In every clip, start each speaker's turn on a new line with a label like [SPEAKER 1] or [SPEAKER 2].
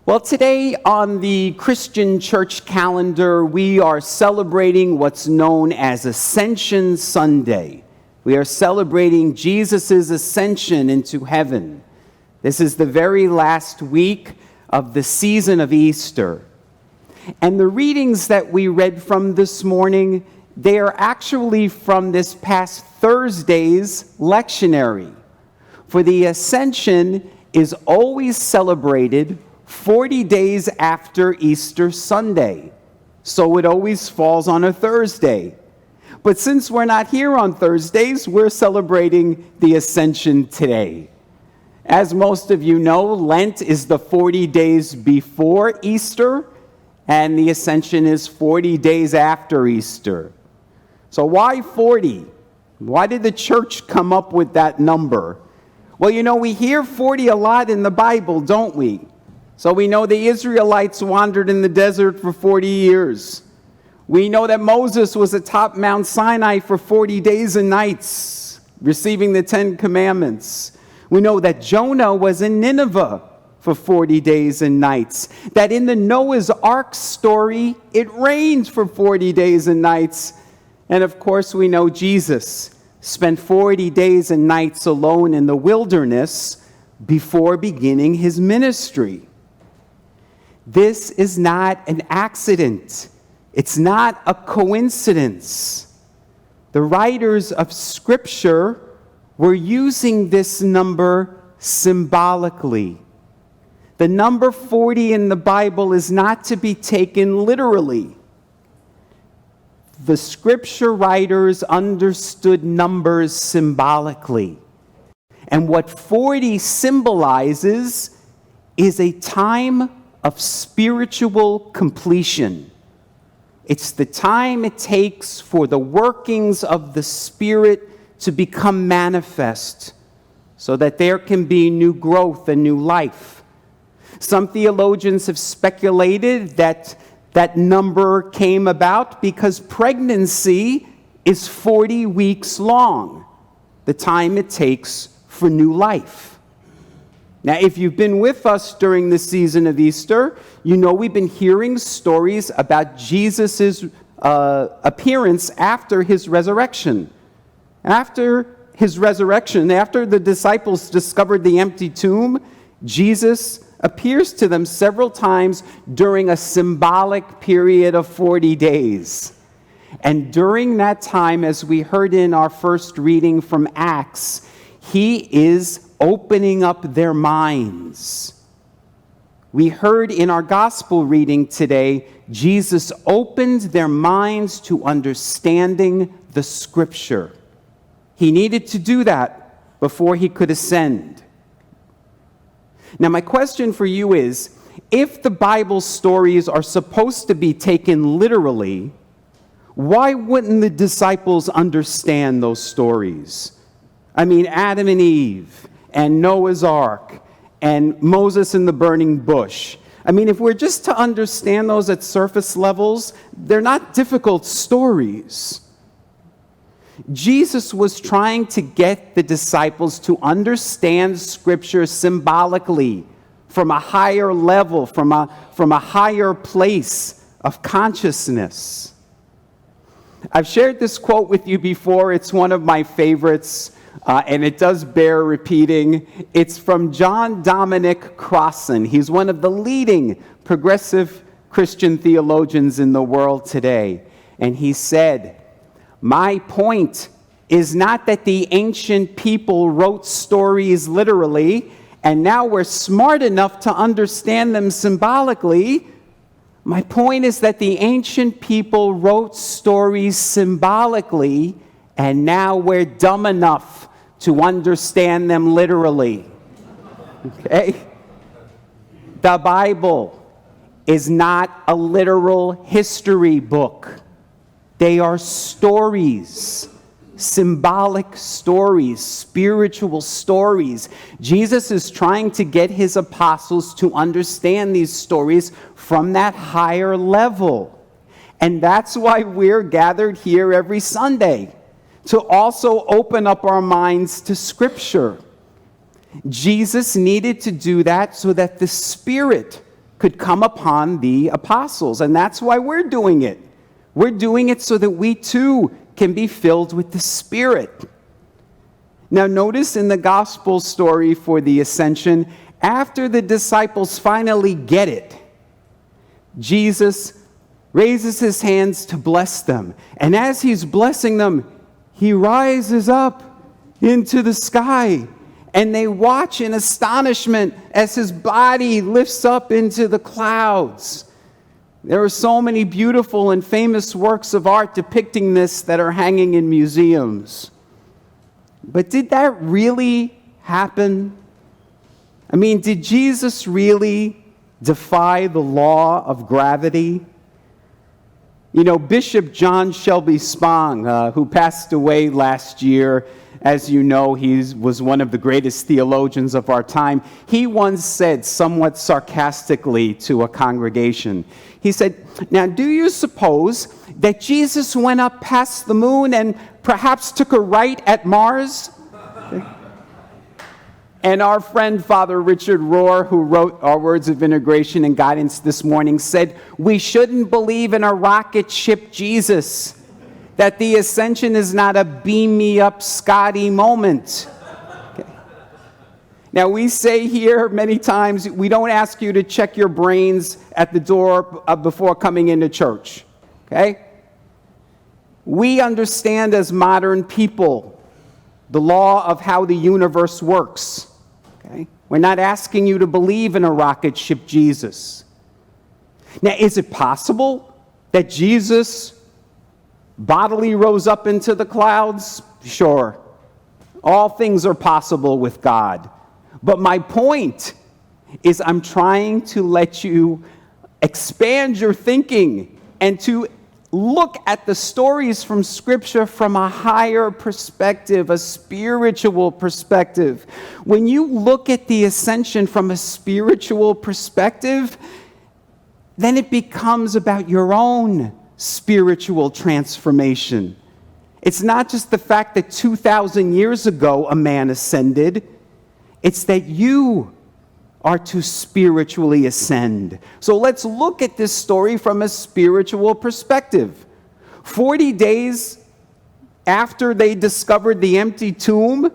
[SPEAKER 1] Well, today on the Christian church calendar, we are celebrating what's known as Ascension Sunday. We are celebrating Jesus' ascension into heaven. This is the very last week of the season of Easter. And the readings that we read from this morning, they are actually from this past Thursday's lectionary. For the Ascension is always celebrated 40 days after Easter Sunday. So it always falls on a Thursday. But since we're not here on Thursdays, we're celebrating the Ascension today. As most of you know, Lent is the 40 days before Easter, and the Ascension is 40 days after Easter. So why 40? Why did the church come up with that number? Well, you know, we hear 40 a lot in the Bible, don't we? So we know the Israelites wandered in the desert for 40 years. We know that Moses was atop Mount Sinai for 40 days and nights, receiving the 10 Commandments. We know that Jonah was in Nineveh for 40 days and nights. That in the Noah's Ark story, it rained for 40 days and nights. And of course, we know Jesus spent 40 days and nights alone in the wilderness before beginning his ministry. This is not an accident. It's not a coincidence. The writers of Scripture were using this number symbolically. The number 40 in the Bible is not to be taken literally. The Scripture writers understood numbers symbolically. And what 40 symbolizes is a time of spiritual completion. It's the time it takes for the workings of the Spirit to become manifest so that there can be new growth and new life. Some theologians have speculated that that number came about because pregnancy is 40 weeks long, the time it takes for new life. Now, if you've been with us during the season of Easter, you know we've been hearing stories about Jesus' appearance after his resurrection. After his resurrection, after the disciples discovered the empty tomb, Jesus appears to them several times during a symbolic period of 40 days. And during that time, as we heard in our first reading from Acts, he is opening up their minds. We heard in our gospel reading today, Jesus opened their minds to understanding the Scripture. He needed to do that before he could ascend. Now, my question for you is, if the Bible stories are supposed to be taken literally, why wouldn't the disciples understand those stories? I mean, Adam and Eve, and Noah's Ark, and Moses in the burning bush. I mean, if we're just to understand those at surface levels, they're not difficult stories. Jesus was trying to get the disciples to understand Scripture symbolically, from a higher level, from a higher place of consciousness. I've shared this quote with you before. It's one of my favorites. And it does bear repeating. It's from John Dominic Crossan. He's one of the leading progressive Christian theologians in the world today. And he said, "My point is not that the ancient people wrote stories literally, and now we're smart enough to understand them symbolically. My point is that the ancient people wrote stories symbolically, and now we're dumb enough to understand them literally." Okay? The Bible is not a literal history book. They are stories, symbolic stories, spiritual stories. Jesus is trying to get his apostles to understand these stories from that higher level. And that's why we're gathered here every Sunday, to also open up our minds to Scripture. Jesus needed to do that so that the Spirit could come upon the apostles. And that's why we're doing it. We're doing it so that we too can be filled with the Spirit. Now notice in the gospel story for the ascension, after the disciples finally get it, Jesus raises his hands to bless them. And as he's blessing them, he rises up into the sky. And they watch in astonishment as his body lifts up into the clouds. There are so many beautiful and famous works of art depicting this that are hanging in museums. But did that really happen? I mean, did Jesus really defy the law of gravity? You know, Bishop John Shelby Spong, who passed away last year, as you know, he was one of the greatest theologians of our time. He once said, somewhat sarcastically to a congregation, he said, "Now, do you suppose that Jesus went up past the moon and perhaps took a right at Mars?" And our friend, Father Richard Rohr, who wrote our words of integration and guidance this morning, said, "We shouldn't believe in a rocket ship Jesus, that the ascension is not a beam me up Scotty moment." Okay. Now, we say here many times, we don't ask you to check your brains at the door before coming into church. Okay? We understand as modern people the law of how the universe works. Okay? We're not asking you to believe in a rocket ship Jesus. Now, is it possible that Jesus bodily rose up into the clouds? Sure. All things are possible with God. But my point is I'm trying to let you expand your thinking and to look at the stories from Scripture from a higher perspective, a spiritual perspective. When you look at the ascension from a spiritual perspective, then it becomes about your own spiritual transformation. It's not just the fact that 2,000 years ago a man ascended. It's that you are to spiritually ascend. So let's look at this story from a spiritual perspective. 40 days after they discovered the empty tomb,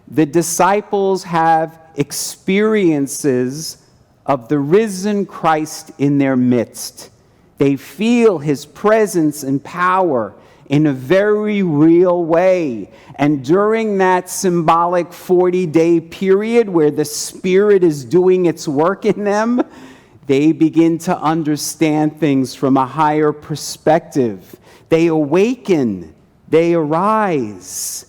[SPEAKER 1] the disciples have experiences of the risen Christ in their midst. They feel his presence and power in a very real way. And during that symbolic 40-day period where the Spirit is doing its work in them, they begin to understand things from a higher perspective. They awaken. They arise.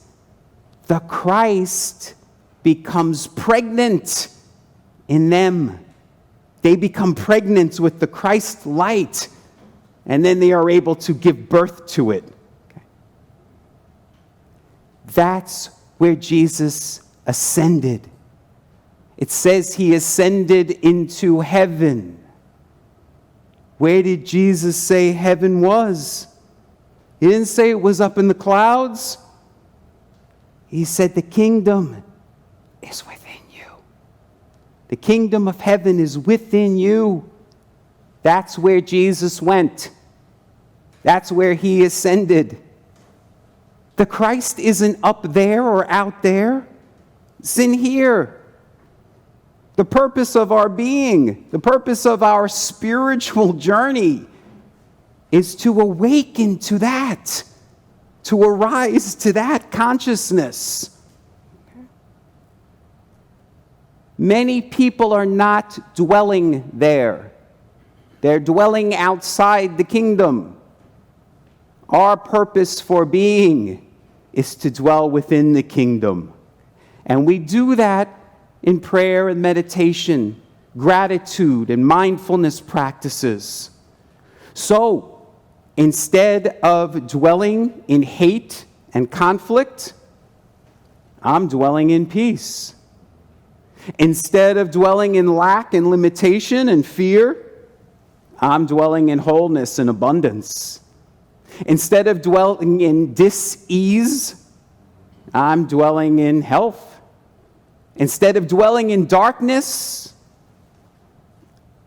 [SPEAKER 1] The Christ becomes pregnant in them. They become pregnant with the Christ light, and then they are able to give birth to it. Okay. That's where Jesus ascended. It says he ascended into heaven. Where did Jesus say heaven was? He didn't say it was up in the clouds. He said the kingdom is within you. The kingdom of heaven is within you. That's where Jesus went. That's where he ascended. The Christ isn't up there or out there. It's in here. The purpose of our being, the purpose of our spiritual journey is to awaken to that, to arise to that consciousness. Many people are not dwelling there. They're dwelling outside the kingdom. Our purpose for being is to dwell within the kingdom. And we do that in prayer and meditation, gratitude and mindfulness practices. So, instead of dwelling in hate and conflict, I'm dwelling in peace. Instead of dwelling in lack and limitation and fear, I'm dwelling in wholeness and abundance. Instead of dwelling in dis-ease, I'm dwelling in health. Instead of dwelling in darkness,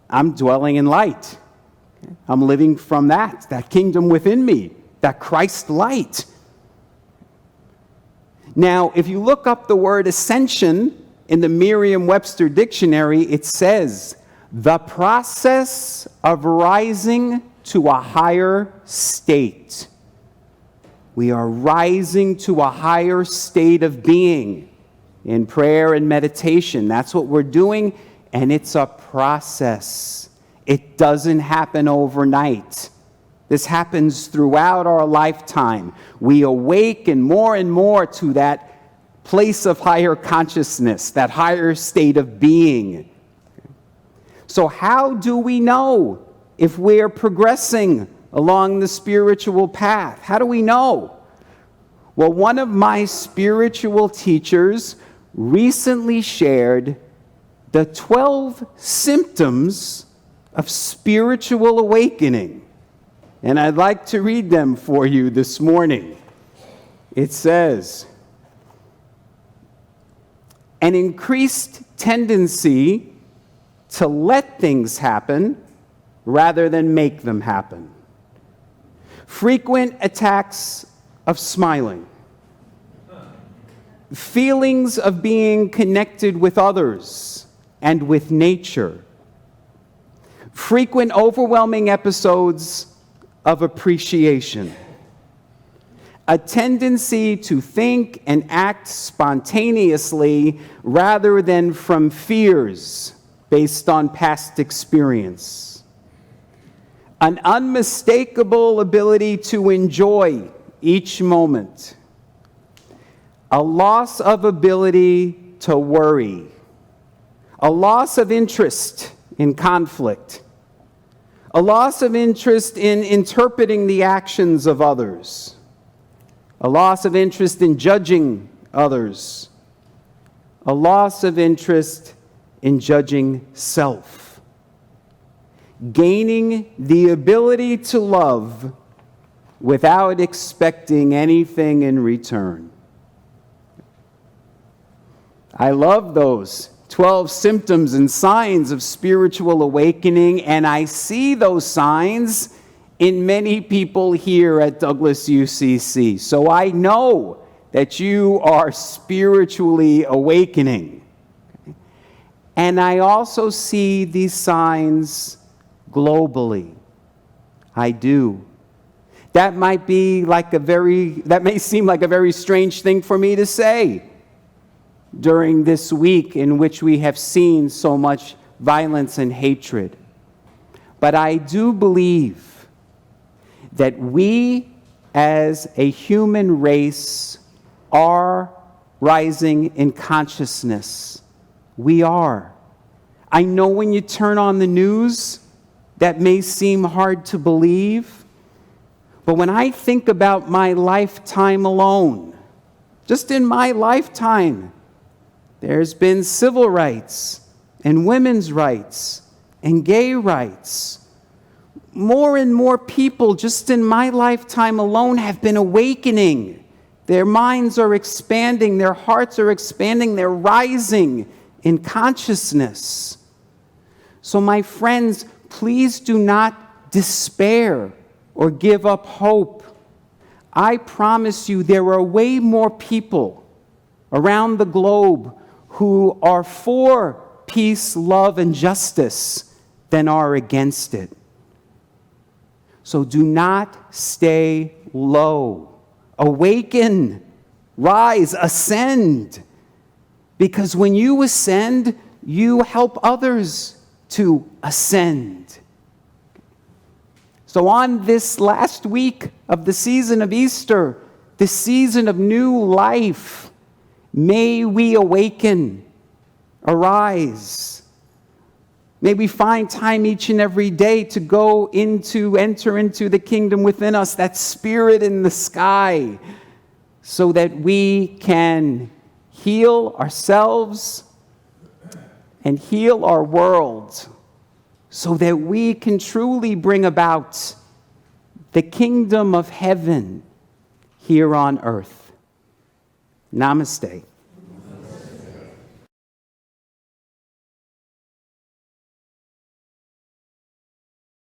[SPEAKER 1] I'm dwelling in light. I'm living from that kingdom within me, that Christ light. Now, if you look up the word ascension in the Merriam-Webster dictionary, it says, the process of rising to a higher state. We are rising to a higher state of being in prayer and meditation. That's what we're doing, and it's a process. It doesn't happen overnight. This happens throughout our lifetime. We awaken more and more to that place of higher consciousness, that higher state of being. So how do we know if we're progressing along the spiritual path? How do we know? Well, one of my spiritual teachers recently shared the 12 symptoms of spiritual awakening. And I'd like to read them for you this morning. It says, an increased tendency to let things happen rather than make them happen. Frequent attacks of smiling. Feelings of being connected with others and with nature. Frequent overwhelming episodes of appreciation. A tendency to think and act spontaneously rather than from fears based on past experience. An unmistakable ability to enjoy each moment. A loss of ability to worry. A loss of interest in conflict. A loss of interest in interpreting the actions of others. A loss of interest in judging others. A loss of interest in judging self. Gaining the ability to love without expecting anything in return. I love those 12 symptoms and signs of spiritual awakening, and I see those signs in many people here at Douglas UCC. So I know that you are spiritually awakening. And I also see these signs globally. I do. That may seem like a very strange thing for me to say during this week in which we have seen so much violence and hatred. But I do believe that we as a human race are rising in consciousness. We are. I know when you turn on the news, that may seem hard to believe, but when I think about my lifetime alone, just in my lifetime, there's been civil rights and women's rights and gay rights. More and more people just in my lifetime alone have been awakening. Their minds are expanding, their hearts are expanding, they're rising in consciousness. So my friends, please do not despair or give up hope. I promise you there are way more people around the globe who are for peace, love, and justice than are against it. So do not stay low. Awaken, rise, ascend. Because when you ascend, you help others to ascend. So on this last week of the season of Easter, the season of new life, may we awaken, arise. May we find time each and every day to enter into the kingdom within us, that spirit in the sky, so that we can heal ourselves and heal our world, so that we can truly bring about the kingdom of heaven here on earth. Namaste.